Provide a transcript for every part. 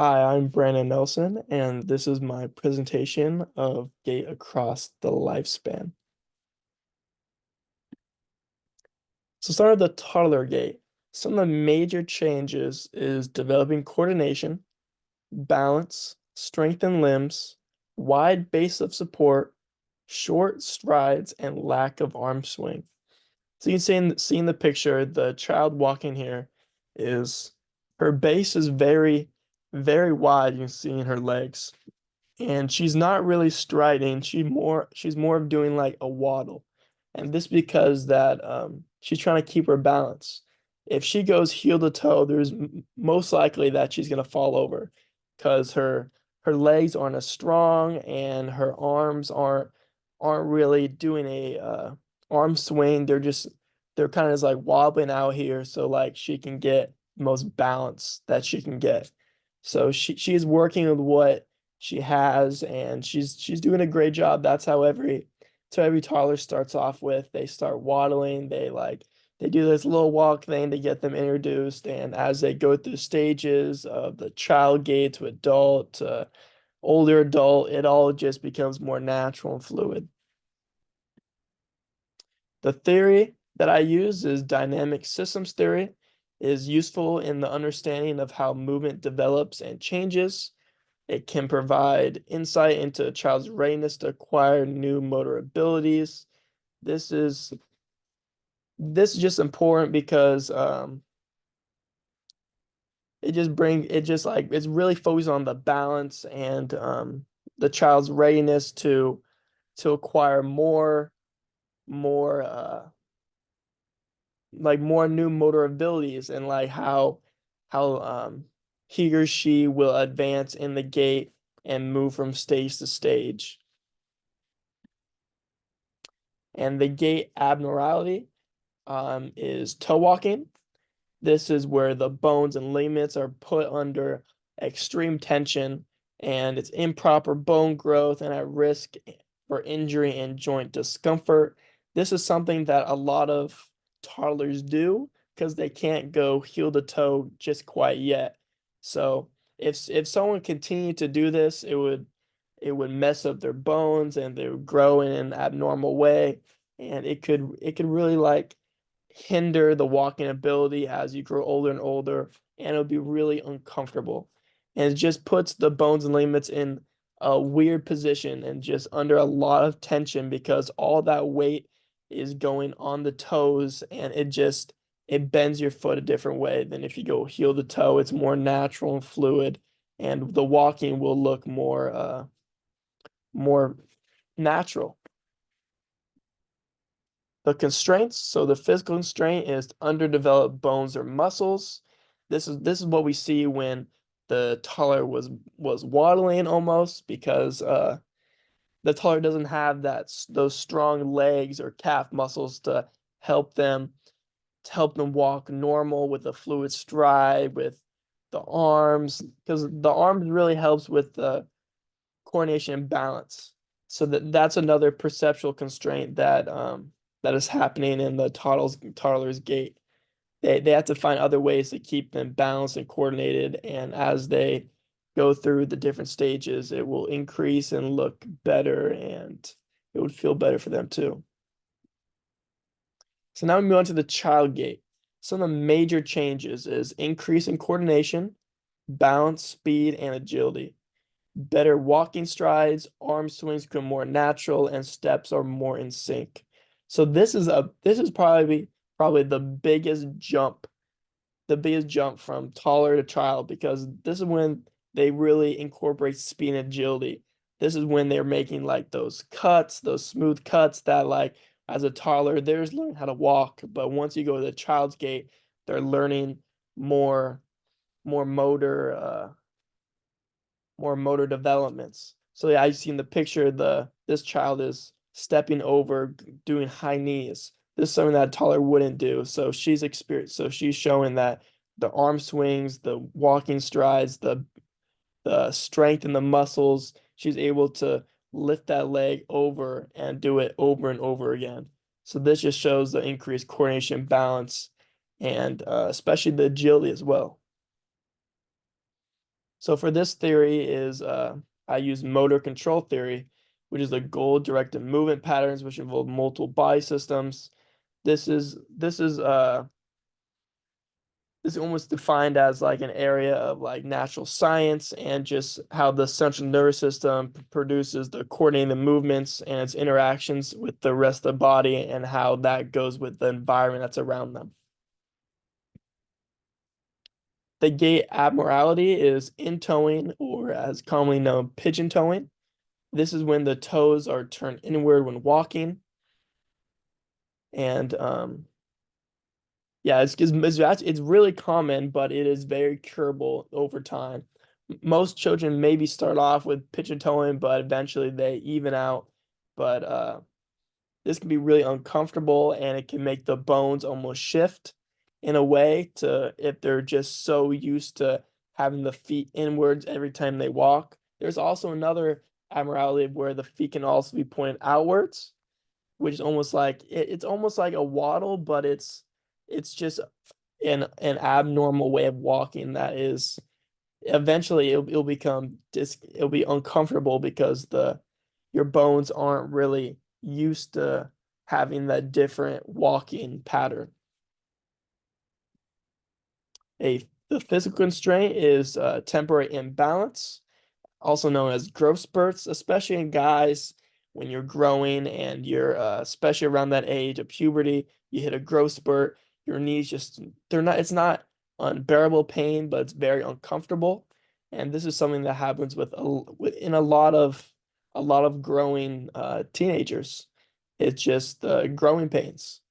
Hi, I'm Brandon Nelson, and this is my presentation of gait across the lifespan. So start with the toddler gait. Some of the major changes is developing coordination, balance, strength in limbs, wide base of support, short strides, and lack of arm swing. So you can see in the picture, the child walking here is her base is very, very wide. You can see in her legs. And she's not really striding. She's more of doing like a waddle. And this because that she's trying to keep her balance. If she goes heel to toe, there's most likely that she's gonna fall over because her legs aren't as strong and her arms aren't really doing a arm swing. They're kind of just like wobbling out here so like she can get the most balance that she can get. So she's working with what she has, and she's doing a great job. That's how every toddler starts off with. They start waddling, they do this little walk thing to get them introduced, and as they go through stages of the child gait to adult to older adult, it all just becomes more natural and fluid. The theory that I use is dynamic systems theory, is useful in the understanding of how movement develops and changes. It can provide insight into a child's readiness to acquire new motor abilities. This is this is just important because it just like it's really focused on the balance and the child's readiness to acquire more like more new motor abilities and like how he or she will advance in the gait and move from stage to stage. And the gait abnormality is toe walking. This is where the bones and ligaments are put under extreme tension and it's improper bone growth and at risk for injury and joint discomfort. This is something that a lot of toddlers do because they can't go heel to toe just quite yet. So if someone continued to do this, it would mess up their bones and they would grow in an abnormal way, and it could really like hinder the walking ability as you grow older and older, and it'll be really uncomfortable. And it just puts the bones and ligaments in a weird position and just under a lot of tension because all that weight is going on the toes, and it bends your foot a different way than if you go heel to toe. It's more natural and fluid, and the walking will look more natural. The constraints, so the physical constraint is underdeveloped bones or muscles. This is what we see when the toddler was waddling almost because the toddler doesn't have those strong legs or calf muscles help them to help them walk normal with a fluid stride with the arms, because the arms really helps with the coordination and balance. So that's another perceptual constraint that is happening in the toddler's gait. They have to find other ways to keep them balanced and coordinated, and as they go through the different stages, it will increase and look better, and it would feel better for them too. So now we move on to the child gait. Some of the major changes is increase in coordination, balance, speed, and agility. Better walking strides, arm swings become more natural, and steps are more in sync. So this is probably the biggest jump from taller to child, because this is when they really incorporate speed and agility. This is when they're making like those cuts, those smooth cuts that like as a toddler, they're just learning how to walk. But once you go to the child's gait, they're learning more more motor more motor developments. So yeah, I see in the picture this child is stepping over, doing high knees. This is something that a taller wouldn't do. So she's experienced. So she's showing that the arm swings, the walking strides, the strength in the muscles, she's able to lift that leg over and do it over and over again. So this just shows the increased coordination, balance, and especially the agility as well. So for this theory is I use motor control theory, which is the goal-directed movement patterns which involve multiple body systems. This is almost defined as like an area of like natural science and just how the central nervous system produces the coordinating the movements and its interactions with the rest of the body and how that goes with the environment that's around them. The gait abnormality is in-toeing, or as commonly known, pigeon toeing. This is when the toes are turned inward when walking. And yeah, it's really common, but it is very curable over time. Most children maybe start off with pigeon toeing, but eventually they even out. But this can be really uncomfortable and it can make the bones almost shift in a way to if they're just so used to having the feet inwards every time they walk. There's also another abnormality where the feet can also be pointed outwards, which is almost like it's almost like a waddle, but it's just an abnormal way of walking that is eventually it'll become it'll be uncomfortable because the your bones aren't really used to having that different walking pattern. The physical constraint is temporary imbalance, also known as growth spurts, especially in guys when you're growing and you're especially around that age of puberty, you hit a growth spurt, your knees just it's not unbearable pain, but it's very uncomfortable. And this is something that happens in a lot of growing teenagers. It's just growing pains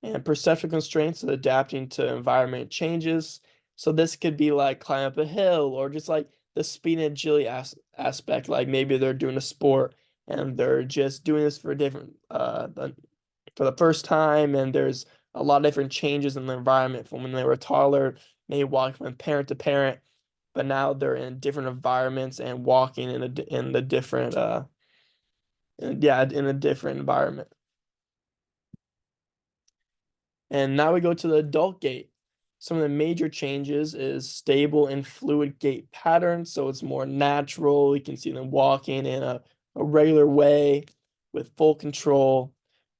and perceptual constraints and adapting to environment changes. So this could be like climb up a hill or just like the speed and agility aspect. Like maybe they're doing a sport and they're just doing this for a different for the first time, and there's a lot of different changes in the environment from when they were taller, maybe walking from parent to parent, but now they're in different environments and walking in the different in a different environment. And now we go to the adult gait. Some of the major changes is stable and fluid gait patterns. So it's more natural. You can see them walking in a regular way with full control,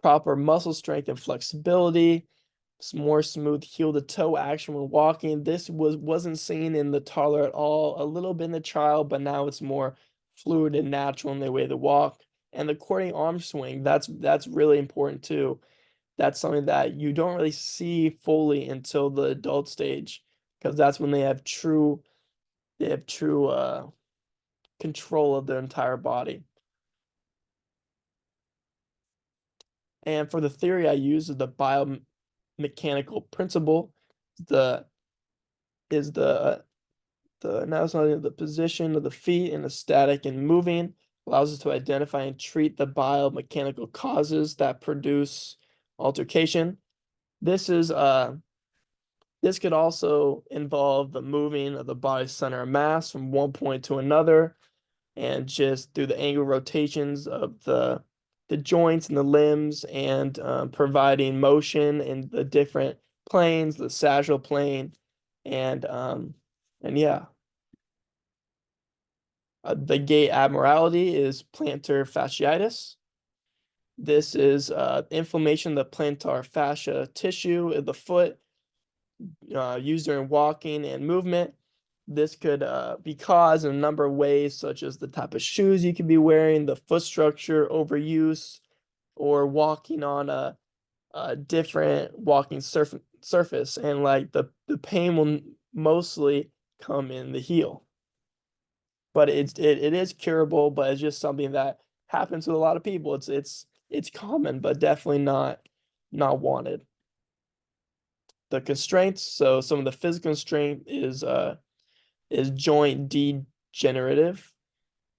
proper muscle strength and flexibility. It's more smooth heel to toe action when walking. This wasn't seen in the toddler at all, a little bit in the child, but now it's more fluid and natural in the way they walk. And the coordinating arm swing, that's really important too. That's something that you don't really see fully until the adult stage, because that's when they have true control of their entire body. And for the theory I use is the biomechanical principle. The is the analysis of the position of the feet and the static and moving allows us to identify and treat the biomechanical causes that produce altercation. This is this could also involve the moving of the body's center of mass from one point to another, and just through the angular rotations of the joints and the limbs, and providing motion in the different planes, the sagittal plane, and yeah. The gait abnormality is plantar fasciitis. This is inflammation of the plantar fascia tissue of the foot used during walking and movement. This could be caused in a number of ways, such as the type of shoes you could be wearing, the foot structure, overuse, or walking on a different walking surface. And like the pain will mostly come in the heel. But it is curable, but it's just something that happens with a lot of people. It's common, but definitely not wanted. The constraints, so some of the physical constraint is joint degenerative,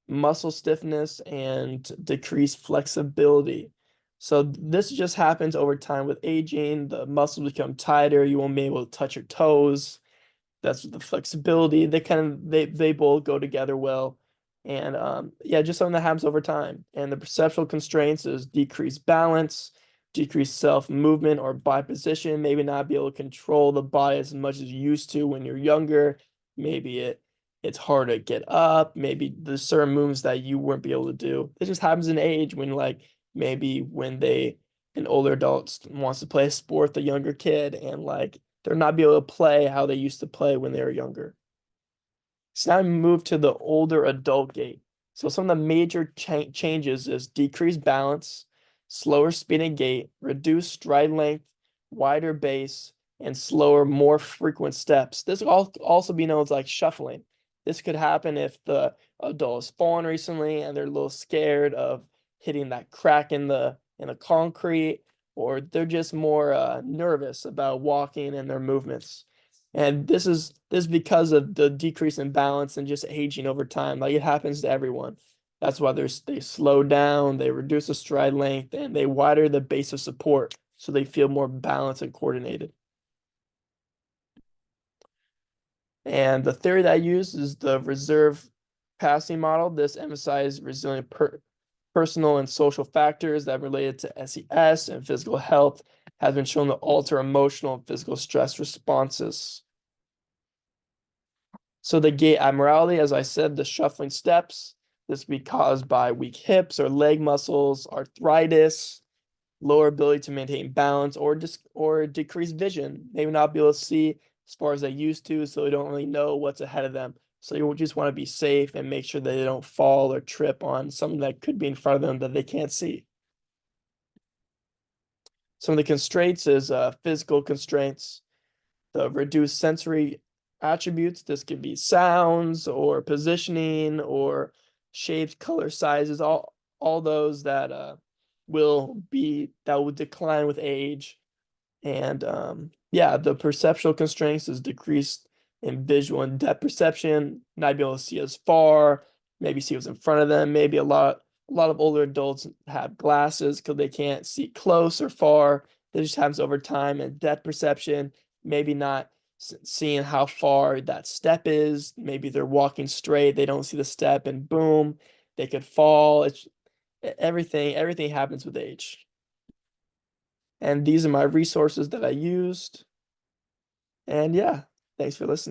muscle stiffness, and decreased flexibility. So this just happens over time with aging. The muscles become tighter. You won't be able to touch your toes. That's the flexibility. They both go together well. And yeah, just something that happens over time. And the perceptual constraints is decreased balance, decreased self movement or body position, maybe not be able to control the body as much as you used to when you're younger. Maybe it's hard to get up. Maybe there's certain moves that you wouldn't be able to do. It just happens in age when like maybe when an older adult wants to play a sport, the younger kid, and like they're not be able to play how they used to play when they were younger. So now we move to the older adult gait. So some of the major changes is decreased balance, slower speed and gait, reduced stride length, wider base, and slower, more frequent steps. This will also be known as like shuffling. This could happen if the adult has fallen recently and they're a little scared of hitting that crack in the concrete, or they're just more nervous about walking and their movements. And this is because of the decrease in balance and just aging over time. Like it happens to everyone. That's why they slow down, they reduce the stride length, and they widen the base of support so they feel more balanced and coordinated. And the theory that I use is the reserve passing model. This emphasizes resilient personal and social factors that related to SES and physical health has been shown to alter emotional and physical stress responses. So the gait abnormality, as I said, the shuffling steps, this can be caused by weak hips or leg muscles, arthritis, lower ability to maintain balance, or decreased vision. Maybe not be able to see as far as they used to, so they don't really know what's ahead of them. So you just want to be safe and make sure that they don't fall or trip on something that could be in front of them that they can't see. Some of the constraints is physical constraints, the reduced sensory attributes. This could be sounds or positioning or shapes, color, sizes, all those that will decline with age. And yeah, the perceptual constraints is decreased in visual and depth perception, not be able to see as far, maybe see what's in front of them. Maybe a lot of older adults have glasses because they can't see close or far. That just happens over time. And depth perception, maybe not seeing how far that step is. Maybe they're walking straight, they don't see the step, and boom, they could fall. It's everything happens with age. And these are my resources that I used. And yeah, thanks for listening.